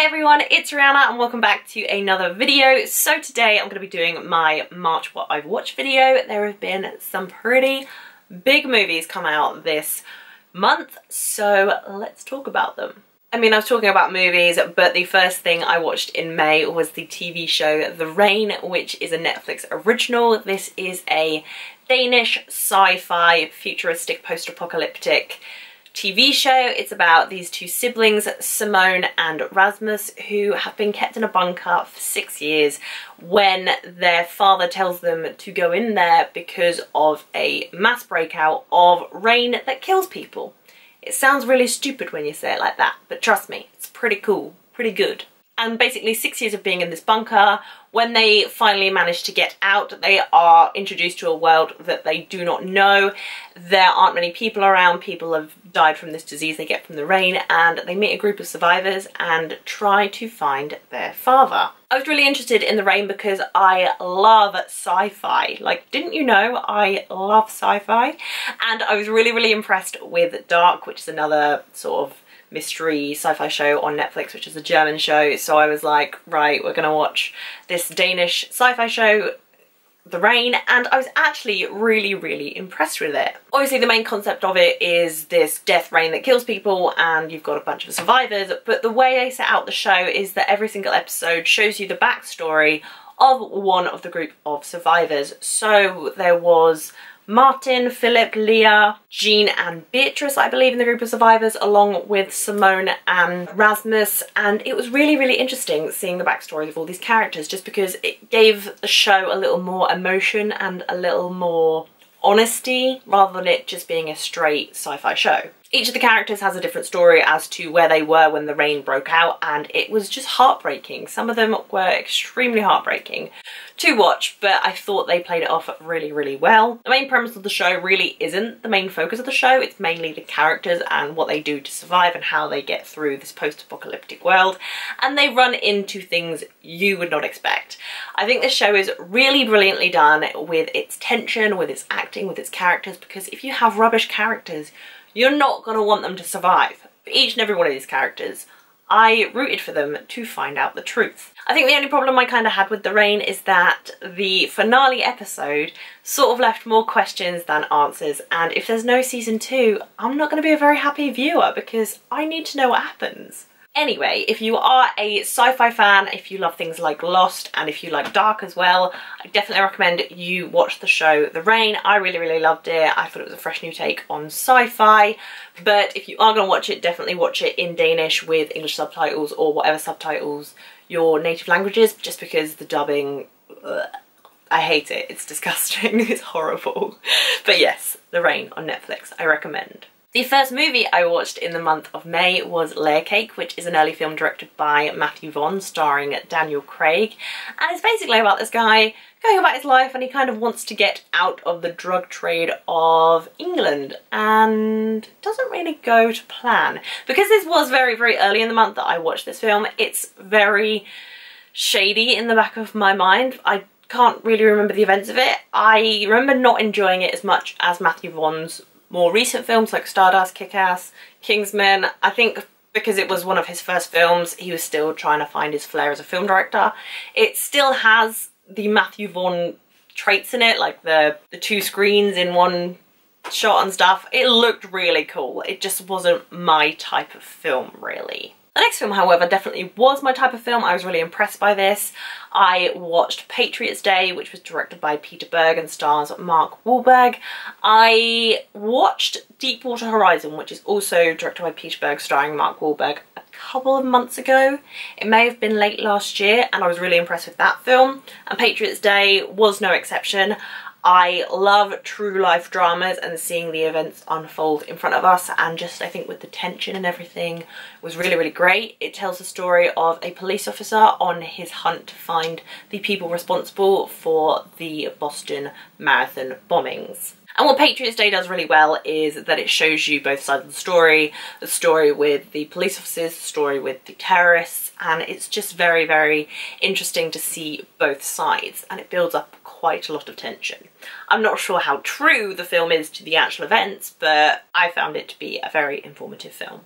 Hey everyone, it's Rihanna and welcome back to another video. So today I'm going to be doing my March What I've Watched video. There have been some pretty big movies come out this month, so let's talk about them. I mean, I was talking about movies, but the first thing I watched in May was the TV show The Rain, which is a Netflix original. This is a Danish sci-fi futuristic post-apocalyptic TV show. It's about these two siblings, Simone and Rasmus, who have been kept in a bunker for 6 years when their father tells them to go in there because of a mass breakout of rain that kills people. It sounds really stupid when you say it like that, but trust me, it's pretty cool, pretty good. And basically 6 years of being in this bunker, when they finally manage to get out, they are introduced to a world that they do not know. There aren't many people around. People have died from this disease they get from the rain, and they meet a group of survivors and try to find their father. I was really interested in The Rain because I love sci-fi. Like, didn't you know I love sci-fi? And I was really impressed with Dark, which is another sort of mystery sci-fi show on Netflix, which is a German show. So I was like, right, we're gonna watch this Danish sci-fi show, The Rain, and I was actually really impressed with it. Obviously the main concept of it is this death rain that kills people and you've got a bunch of survivors, but the way they set out the show is that every single episode shows you the backstory of one of the group of survivors. So there was Martin, Philip, Leah, Jean and Beatrice, I believe, in the group of survivors, along with Simone and Rasmus, and it was really interesting seeing the backstories of all these characters, just because it gave the show a little more emotion and a little more honesty, rather than it just being a straight sci-fi show. Each of the characters has a different story as to where they were when the rain broke out, and it was just heartbreaking. Some of them were extremely heartbreaking to watch, but I thought they played it off really well. The main premise of the show really isn't the main focus of the show. It's mainly the characters and what they do to survive and how they get through this post-apocalyptic world, and they run into things you would not expect. I think this show is really brilliantly done with its tension, with its acting, with its characters, because if you have rubbish characters, you're not going to want them to survive. For each and every one of these characters, I rooted for them to find out the truth. I think the only problem I kind of had with The Rain is that the finale episode sort of left more questions than answers, and if there's no season 2, I'm not going to be a very happy viewer because I need to know what happens. Anyway, if you are a sci-fi fan, if you love things like Lost, and if you like Dark as well, I definitely recommend you watch the show The Rain. I really loved it. I thought it was a fresh new take on sci-fi, but if you are going to watch it, definitely watch it in Danish with English subtitles or whatever subtitles your native language is, just because the dubbing, I hate it. It's disgusting. It's horrible. But yes, The Rain on Netflix, I recommend. The first movie I watched in the month of May was Layer Cake, which is an early film directed by Matthew Vaughn, starring Daniel Craig. And it's basically about this guy going about his life, and he kind of wants to get out of the drug trade of England, and doesn't really go to plan. Because this was very early in the month that I watched this film, it's very shady in the back of my mind. I can't really remember the events of it. I remember not enjoying it as much as Matthew Vaughn's more recent films like Stardust, Kick-Ass, Kingsman. I think because it was one of his first films, he was still trying to find his flair as a film director. It still has the Matthew Vaughn traits in it, like the two screens in one shot and stuff. It looked really cool. It just wasn't my type of film, really. The next film, however, definitely was my type of film. I was really impressed by this. I watched Patriots Day, which was directed by Peter Berg and stars Mark Wahlberg. I watched Deepwater Horizon, which is also directed by Peter Berg, starring Mark Wahlberg, a couple of months ago. It may have been late last year, and I was really impressed with that film. And Patriots Day was no exception. I love true life dramas and seeing the events unfold in front of us, and just I think with the tension and everything was really great. It tells the story of a police officer on his hunt to find the people responsible for the Boston Marathon bombings. And what Patriots Day does really well is that it shows you both sides of the story with the police officers, the story with the terrorists, and it's just very interesting to see both sides, and it builds up quite a lot of tension. I'm not sure how true the film is to the actual events, but I found it to be a very informative film.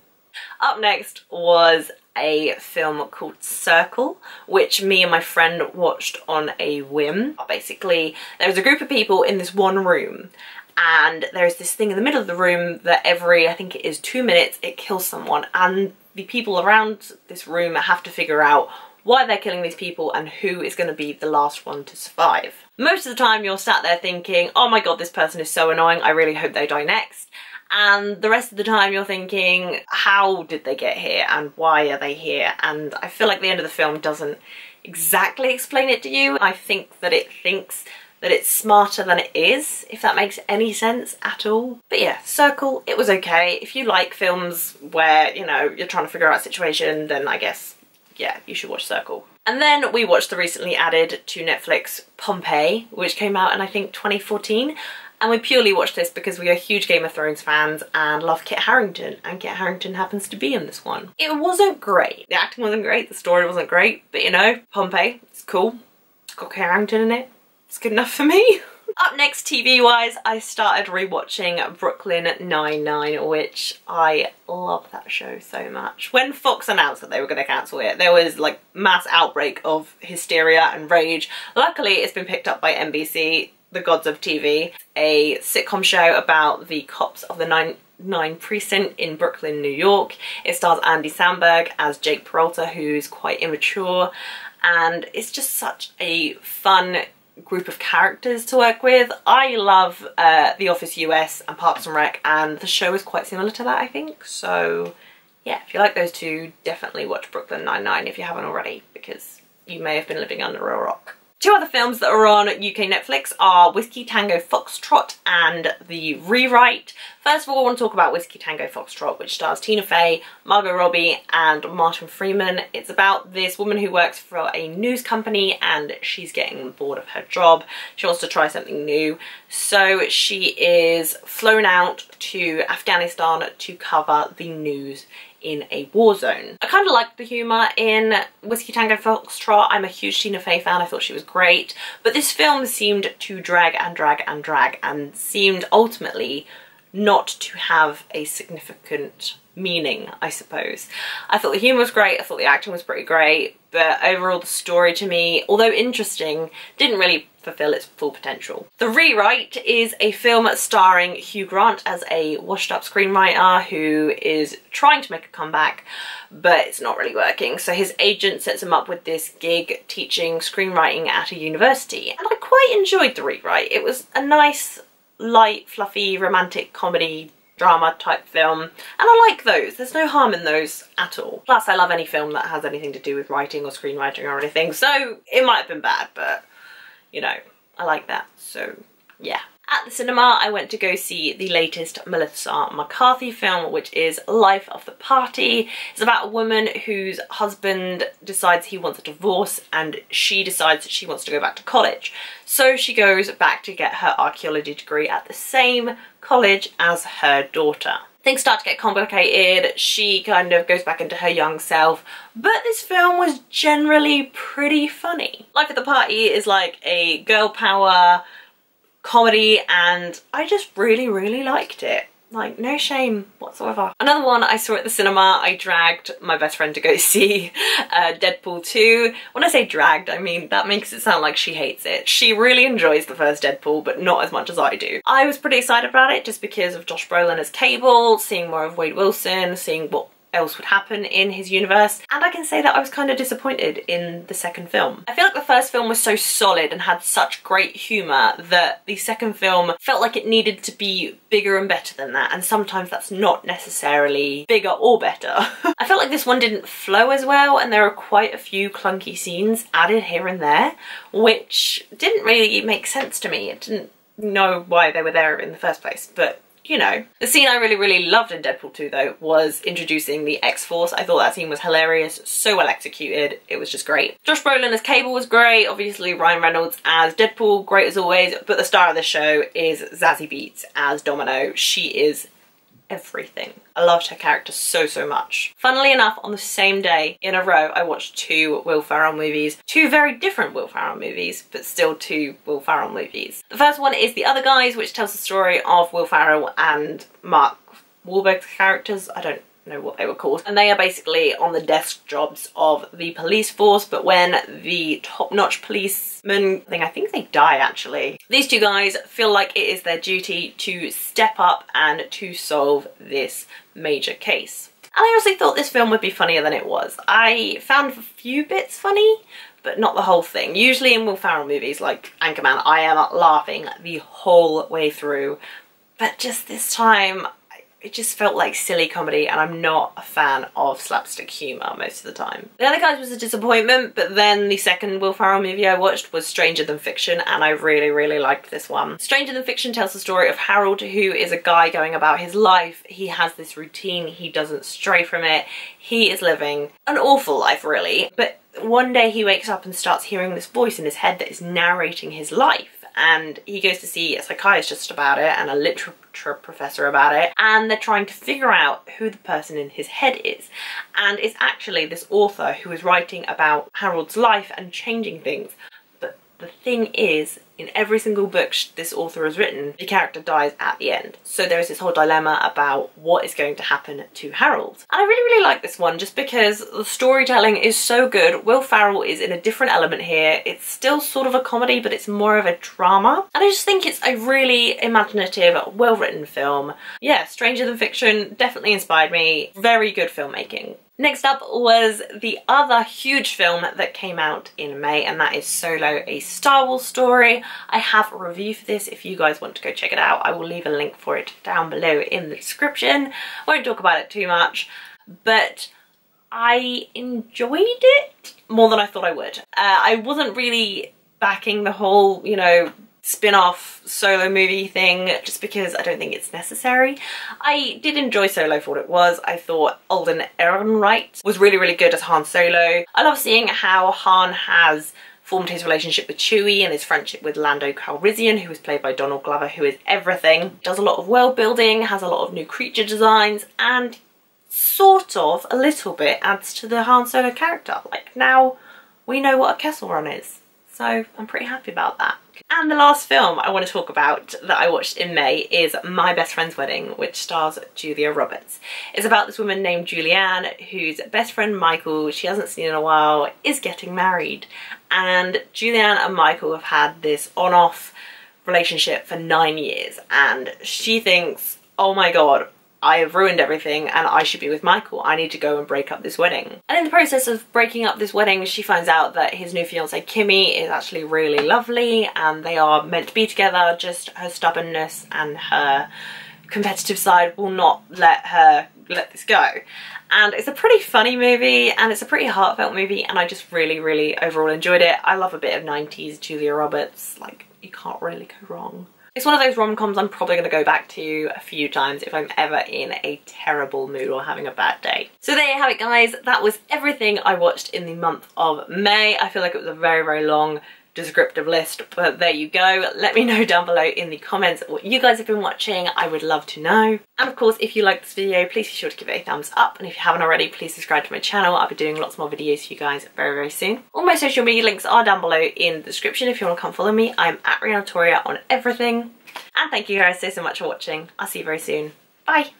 Up next was a film called Circle, which me and my friend watched on a whim. Basically, there was a group of people in this one room, and there's this thing in the middle of the room that every, I think it is 2 minutes, it kills someone, and the people around this room have to figure out why they're killing these people and who is going to be the last one to survive. Most of the time you're sat there thinking, oh my god, this person is so annoying, I really hope they die next. And the rest of the time you're thinking, how did they get here and why are they here? And I feel like the end of the film doesn't exactly explain it to you. I think that it thinks that it's smarter than it is, if that makes any sense at all. But yeah, Circle, it was okay. If you like films where, you know, you're trying to figure out a situation, then I guess, yeah, you should watch Circle. And then we watched the recently added to Netflix Pompeii, which came out in, I think, 2014. And we purely watched this because we are huge Game of Thrones fans and love Kit Harington, and Kit Harington happens to be in this one. It wasn't great. The acting wasn't great, the story wasn't great, but you know, Pompeii, it's cool. It's got Kit Harington in it. It's good enough for me. Up next, TV-wise, I started rewatching Brooklyn Nine-Nine, which I love that show so much. When Fox announced that they were going to cancel it, there was like mass outbreak of hysteria and rage. Luckily, it's been picked up by NBC, the gods of TV, a sitcom show about the cops of the 9 precinct in Brooklyn, New York. It stars Andy Samberg as Jake Peralta, who's quite immature, and it's just such a fun group of characters to work with. I love The Office US and Parks and Rec, and the show is quite similar to that, I think. So yeah, if you like those two, definitely watch Brooklyn Nine-Nine if you haven't already, because you may have been living under a rock. Two other films that are on UK Netflix are Whiskey Tango Foxtrot and The Rewrite. First of all, I want to talk about Whiskey Tango Foxtrot, which stars Tina Fey, Margot Robbie and Martin Freeman. It's about this woman who works for a news company and she's getting bored of her job. She wants to try something new. So she is flown out to Afghanistan to cover the news in a war zone. I kind of liked the humour in Whiskey Tango Foxtrot. I'm a huge Tina Fey fan, I thought she was great, but this film seemed to drag and drag and drag and seemed ultimately not to have a significant meaning, I suppose. I thought the humour was great, I thought the acting was pretty great, but overall the story to me, although interesting, didn't really fulfill its full potential. The Rewrite is a film starring Hugh Grant as a washed-up screenwriter who is trying to make a comeback, but it's not really working. So his agent sets him up with this gig teaching screenwriting at a university, and I quite enjoyed The Rewrite. It was a nice, light, fluffy, romantic comedy drama type film, and I like those. There's no harm in those at all. Plus I love any film that has anything to do with writing or screenwriting or anything, so it might have been bad, but you know, I like that, so yeah. At the cinema, I went to go see the latest Melissa McCarthy film, which is Life of the Party. It's about a woman whose husband decides he wants a divorce and she decides that she wants to go back to college. So she goes back to get her archaeology degree at the same college as her daughter. Things start to get complicated, she kind of goes back into her young self, but this film was generally pretty funny. Life of the Party is like a girl power comedy and I just really liked it. Like, no shame whatsoever. Another one I saw at the cinema, I dragged my best friend to go see Deadpool 2. When I say dragged, I mean that makes it sound like she hates it. She really enjoys the first Deadpool, but not as much as I do. I was pretty excited about it just because of Josh Brolin as Cable, seeing more of Wade Wilson, seeing what else would happen in his universe, and I can say that I was kind of disappointed in the second film. I feel like the first film was so solid and had such great humour that the second film felt like it needed to be bigger and better than that, and sometimes that's not necessarily bigger or better. I felt like this one didn't flow as well, and there are quite a few clunky scenes added here and there, which didn't really make sense to me. I didn't know why they were there in the first place, but you know. The scene I really loved in Deadpool 2 though was introducing the X-Force. I thought that scene was hilarious, so well executed, it was just great. Josh Brolin as Cable was great, obviously Ryan Reynolds as Deadpool, great as always, but the star of the show is Zazie Beetz as Domino. She is everything. I loved her character so much. Funnily enough, on the same day in a row, I watched two Will Ferrell movies. Two very different Will Ferrell movies, but still two Will Ferrell movies. The first one is The Other Guys, which tells the story of Will Ferrell and Mark Wahlberg's characters. I don't know what they were called, and they are basically on the desk jobs of the police force. But when the top-notch policemen, I think they die actually, these two guys feel like it is their duty to step up and to solve this major case. And I also thought this film would be funnier than it was. I found a few bits funny, but not the whole thing. Usually in Will Ferrell movies like Anchorman, I am laughing the whole way through, but just this time it just felt like silly comedy, and I'm not a fan of slapstick humour most of the time. The Other Guys was a disappointment, but then the second Will Ferrell movie I watched was Stranger Than Fiction, and I really, really liked this one. Stranger Than Fiction tells the story of Harold, who is a guy going about his life. He has this routine, he doesn't stray from it. He is living an awful life, really, but one day he wakes up and starts hearing this voice in his head that is narrating his life. And he goes to see a psychiatrist about it and a literature professor about it, and they're trying to figure out who the person in his head is. And it's actually this author who is writing about Harold's life and changing things. But the thing is, in every single book this author has written, the character dies at the end. So there is this whole dilemma about what is going to happen to Harold. And I really, really like this one just because the storytelling is so good. Will Ferrell is in a different element here. It's still sort of a comedy, but it's more of a drama. And I just think it's a really imaginative, well-written film. Yeah, Stranger Than Fiction definitely inspired me. Very good filmmaking. Next up was the other huge film that came out in May, and that is Solo, a Star Wars story. I have a review for this if you guys want to go check it out. I will leave a link for it down below in the description. Won't talk about it too much, but I enjoyed it more than I thought I would. I wasn't really backing the whole, you know, spin-off Solo movie thing just because I don't think it's necessary. I did enjoy Solo for what it was. I thought Alden Ehrenreich was really, really good as Han Solo. I love seeing how Han has formed his relationship with Chewie and his friendship with Lando Calrissian, who is played by Donald Glover, who is everything. Does a lot of world building, has a lot of new creature designs, and sort of, a little bit, adds to the Han Solo character. Like, now we know what a Kessel Run is. So I'm pretty happy about that. And the last film I want to talk about that I watched in May is My Best Friend's Wedding, which stars Julia Roberts. It's about this woman named Julianne whose best friend Michael, she hasn't seen in a while, is getting married. And Julianne and Michael have had this on-off relationship for 9 years, and she thinks, oh my god, I have ruined everything and I should be with Michael. I need to go and break up this wedding. And in the process of breaking up this wedding, she finds out that his new fiancée Kimmy is actually really lovely and they are meant to be together, just her stubbornness and her competitive side will not let her let this go. And it's a pretty funny movie and it's a pretty heartfelt movie, and I just really, really overall enjoyed it. I love a bit of 90s Julia Roberts, like, you can't really go wrong. It's one of those rom-coms I'm probably going to go back to a few times if I'm ever in a terrible mood or having a bad day. So there you have it, guys. That was everything I watched in the month of May. I feel like it was a very, very long descriptive list, but there you go. Let me know down below in the comments what you guys have been watching. I would love to know. And of course, if you like this video, please be sure to give it a thumbs up, and if you haven't already, please subscribe to my channel. I'll be doing lots more videos for you guys very, very soon. All my social media links are down below in the description if you want to come follow me. I'm at rhiannatoria on everything. And thank you guys so much for watching. I'll see you very soon. Bye!